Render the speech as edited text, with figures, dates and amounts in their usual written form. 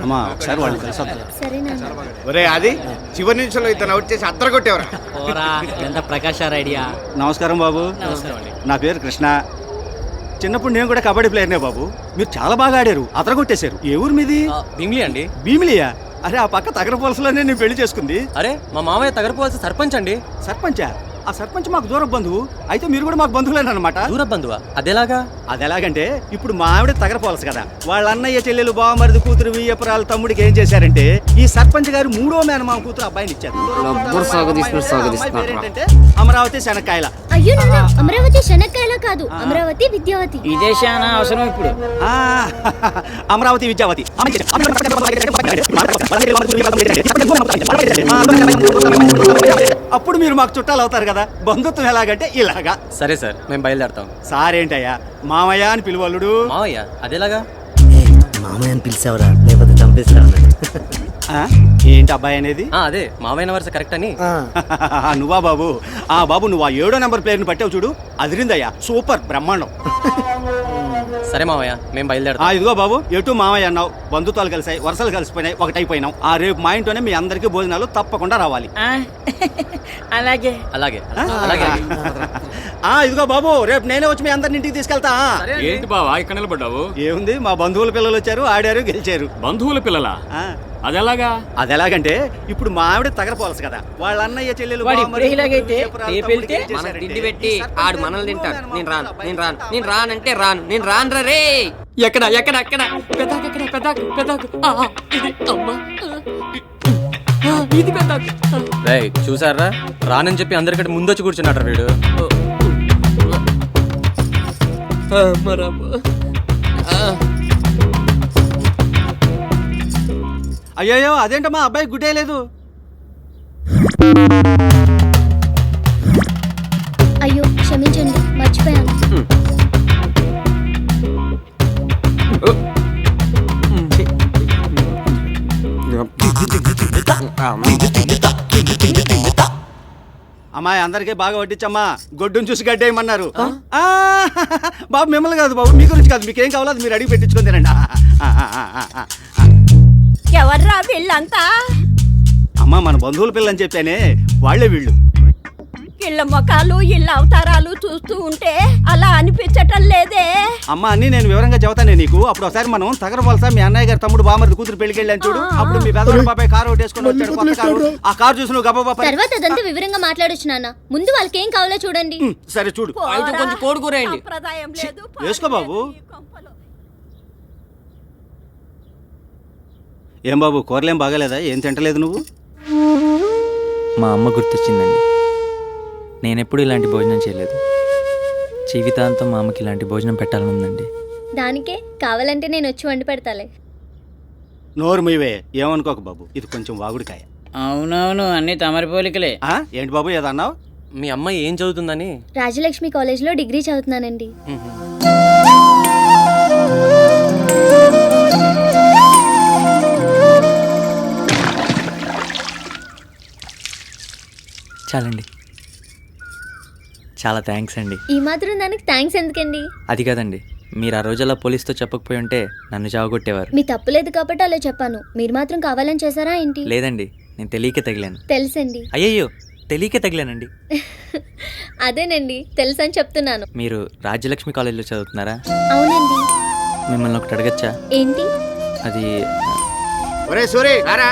అమ్మా ఒకసారి వాళ్ళు కలిసి ఒరే అది చివరి నిమిషంలో ఇతను అవుట్ చేసి అద్దరు కొట్టేవరా. ఎంత ప్రకాశార్ ఐడియా. నమస్కారం బాబు. నా పేరు కృష్ణ. చిన్నప్పుడు నేను కూడా కబడ్డీ ప్లేయర్నే బాబు. మీరు చాలా బాగా ఆడారు, అదరగొట్టేశారు. ఏ ఊరు మీది? భీమిలి అండి. భీమిలియా? అరే ఆ పక్క తగరపోలసలోనే నేను పెళ్లి చేసుకుంది. అరే మా మామయ్య తగరపోవాల్సిన సర్పంచ్ అండి. సర్పంచా? ఆ సర్పంచ్ మాకు దూర బంధువు. అయితే మీరు కూడా మాకు బంధువులేనమాట. దూర బంధువా? అదెలాగా? అదెలాగంటే ఇప్పుడు మా ఆవిడ తగరపోలసు కదా, వాళ్ళ అన్నయ్య చెల్లెలు బావమరిది కూతురు వియ్యపురాల తమ్ముడికి ఏం చేశారంటే ఈ సర్పంచ్ గారు 3వ మేనమామ కూతురు అబ్బాయిని ఇచ్చారు. ఏంటంటే అమరావతి శనక్కాయల. అయ్యో నాన్న, అమరావతి శనక్కాయల కాదు, అమరావతి విద్యావతి. విదేశాన అవసరం ఇప్పుడు. అమరావతి విద్యావతి. అప్పుడు మీరు మాకు చుట్టాలు అవుతారు కదా. బంధుత్వం ఎలాగంటే ఇలాగా. సరే సార్, మేము బయలుదేరుతాం. సార్ ఏంటయ్యా మామయ్య అని పిలువల్లుడు. మామయ్య అదేలాగా? మామయ్య అని పిలిచావురా, లేకపోతే చంపేస్తాను. ఏంటి అబ్బాయి అనేది? అదే మామయ్య వరుస కరెక్ట్ అని. నువ్వా బాబు? బాబు నువ్వు ఆ 7వ నెంబర్ ప్లేయర్ని పట్టావు చూడు, అదిరిందయ్యా, సూపర్ బ్రహ్మాండం. సరే మామయ్య, మేము బయలుదేరుతాం. ఇదిగో బాబు, ఎటు మామయ్య అన్నావు, బంధుత్వాలు కలిసాయి, వరుసలు కలిసిపోయినాయి, ఒకటైపోయినాం. రేపు మా ఇంట్లోనే మీ అందరికీ భోజనాలు తప్పకుండా రావాలి. అలాగే అలాగే అలాగే. ఇదిగో బాబు, రేపు నేనే వచ్చి మీ అందరిని ఇంటికి తీసుకెళ్తా. ఏంటి బావా ఇక్కడ నిలబడ్డావు? ఏముంది, మా బంధువుల పిల్లలు వచ్చారు, ఆడారు, గెలిచారు. బంధువుల పిల్లలా? అదెలాగా? అదెలాగంటే ఇప్పుడు మా ఆవిడ తగరపోలసు కదా, వాళ్ళ అన్నయ్య చెల్లెలు తిండి పెట్టి ఆడు మనల్ని తింటాడు. నేను రానంటే రాను, నేను రాను రే. ఎక్కడ ఎక్కడ ఎక్కడ ఇది చూసారా, రానని చెప్పి అందరికంటే ముందొచ్చి కూర్చున్నాడు వీడు. అయ్యో అదేంటమ్మా అబ్బాయి గుడ్డే లేదు. అయ్యో క్షమించండి, మర్చిపోయాను. అమ్మాయి అందరికీ బాగా వడ్డించమ్మా, గొడ్డును చూసి గడ్డేయమన్నారు. బాబు మిమ్మల్ని కాదు బాబు, మీ గురించి కాదు, మీకేం కావాలో అది మీరు అడిగి పెట్టించుకొని తినండి. ఎవర్రా వీళ్ళంతా? అమ్మా మన బంధువుల పిల్లని చెప్పానే, వాళ్లే వీళ్ళు. ఇళ్ళ మొఖాలు ఇళ్ళ అవతారాలు చూస్తూ ఉంటే అలా అనిపించటం లేదే. అమ్మా అన్ని నేను వివరంగా చెబుతానే నీకు. అప్పుడు ఒకసారి మనం తగరవలస మీ అన్నయ్య గారి తమ్ముడు బామర్ది కూతురు పెళ్లికి వెళ్ళాను చూడు, అప్పుడు మీ పెద్దవాళ్ళ బాబాయ్ కారు ఒకటేసుకొని వచ్చాడు, కొత్త కారు. ఆ కారు చూసి నువ్వు గబా తర్వాత అదంతా వివరంగా మాట్లాడొచ్చు నాన్న. ముందు వాళ్ళకి ఏం కావాలో చూడండి. సరే చూడు. కొంచెం కోడుకూరేయండి. వేసుకో బాబు. ఏం బాబు కూరలేం బాగాలేదా? ఏం తింటలేదు నువ్వు? మా అమ్మ గుర్తొచ్చిందండి. నేనెప్పుడు ఇలాంటి భోజనం చేయలేదు. జీవితాంతం మా అమ్మకి ఇలాంటి భోజనం పెట్టాలని ఉందండి. దానికే కావాలంటే నేను వచ్చి వండి పెడతాలే. నోరు మీవే, ఏమనుకోక బాబు, ఇది కొంచెం వాగుడికాయ. అవునవును, అన్ని తమరి పోలికలే. ఏంటి బాబు ఏదన్నావు? మీ అమ్మాయి ఏం చదువుతుందని? రాజలక్ష్మి కాలేజ్లో డిగ్రీ చదువుతున్నానండి. చాలండి, చాలా థ్యాంక్స్ అండి. ఈ మాత్రం దానికి థ్యాంక్స్ ఎందుకండి? అది కాదండి, మీరు ఆ రోజుల్లో పోలీస్తో చెప్పకపోయి ఉంటే నన్ను చావగొట్టేవారు. మీ తప్పు లేదు కాబట్టి అలా చెప్పాను. మీరు మాత్రం కావాలని చేశారా ఏంటి? లేదండి, నేను తెలియక తగిలాను. తెలుసండి. అయ్యయ్యో, తెలియక తగిలానండి. అదేనండి, తెలుసని చెప్తున్నాను. మీరు రాజ్యలక్ష్మి కాలేజ్లో చదువుతున్నారా? అవునండి. మిమ్మల్ని ఒకటి అడగచ్చా? ఏంటి? అది ఒరే సూరి రారా.